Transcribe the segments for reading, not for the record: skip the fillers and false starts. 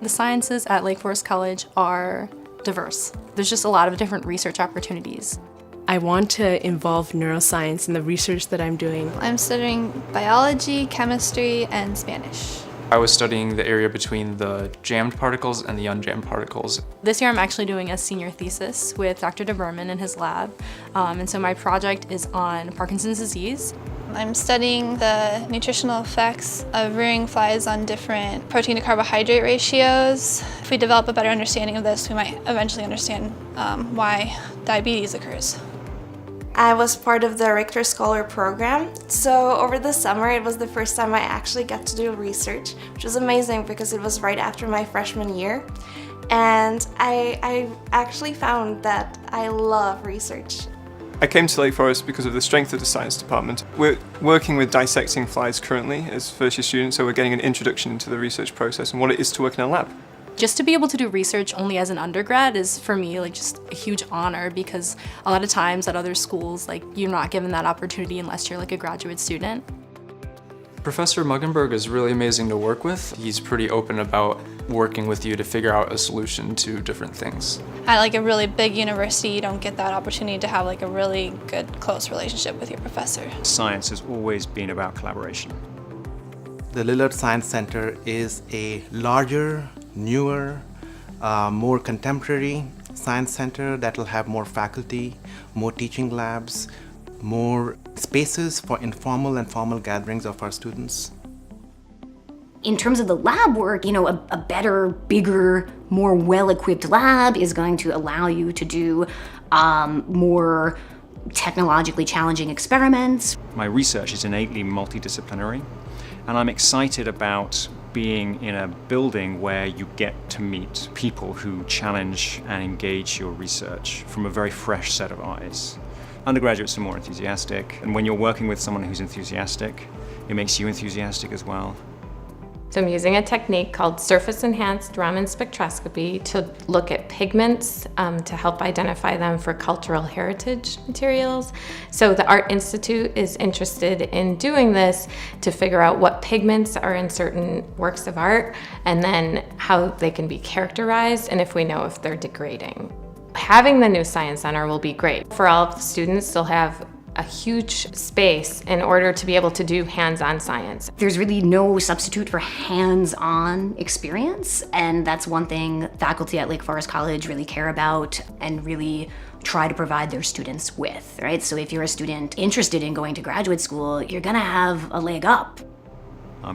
The sciences at Lake Forest College are diverse. There's just a lot of different research opportunities. I want to involve neuroscience in the research that I'm doing. I'm studying biology, chemistry, and Spanish. I was studying the area between the jammed particles and the unjammed particles. This year I'm actually doing a senior thesis with Dr. DeBerman in his lab, and so my project is on Parkinson's disease. I'm studying the nutritional effects of rearing flies on different protein to carbohydrate ratios. If we develop a better understanding of this, we might eventually understand why diabetes occurs. I was part of the Richter Scholar program, so over the summer it was the first time I actually got to do research, which was amazing because it was right after my freshman year. And I actually found that I love research. I came to Lake Forest because of the strength of the science department. We're working with dissecting flies currently as first year students, so we're getting an introduction to the research process and what it is to work in a lab. Just to be able to do research only as an undergrad is, for me, like just a huge honor, because a lot of times at other schools, like, you're not given that opportunity unless you're like a graduate student. Professor Muggenberg is really amazing to work with. He's pretty open about working with you to figure out a solution to different things. At like a really big university, you don't get that opportunity to have like a really good, close relationship with your professor. Science has always been about collaboration. The Lillard Science Center is a larger, newer, more contemporary science center that will have more faculty, more teaching labs, more spaces for informal and formal gatherings of our students. In terms of the lab work, a better, bigger, more well-equipped lab is going to allow you to do more technologically challenging experiments. My research is innately multidisciplinary, and I'm excited about being in a building where you get to meet people who challenge and engage your research from a very fresh set of eyes. Undergraduates are more enthusiastic, and when you're working with someone who's enthusiastic, it makes you enthusiastic as well. So I'm using a technique called surface-enhanced Raman spectroscopy to look at pigments to help identify them for cultural heritage materials. So the Art Institute is interested in doing this to figure out what pigments are in certain works of art and then how they can be characterized and if we know if they're degrading. Having the new Science Center will be great. For all of the students, they'll have a huge space in order to be able to do hands-on science. There's really no substitute for hands-on experience, and that's one thing faculty at Lake Forest College really care about and really try to provide their students with, right? So if you're a student interested in going to graduate school, you're gonna have a leg up.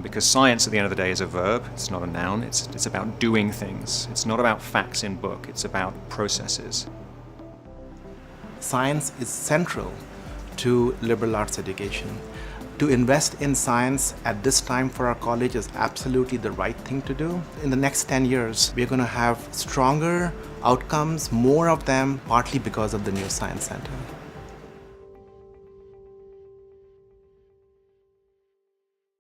Because science at the end of the day is a verb, it's not a noun, it's about doing things. It's not about facts in book, it's about processes. Science is central to liberal arts education. To invest in science at this time for our college is absolutely the right thing to do. In the next 10 years, we're going to have stronger outcomes, more of them, partly because of the new Science Center.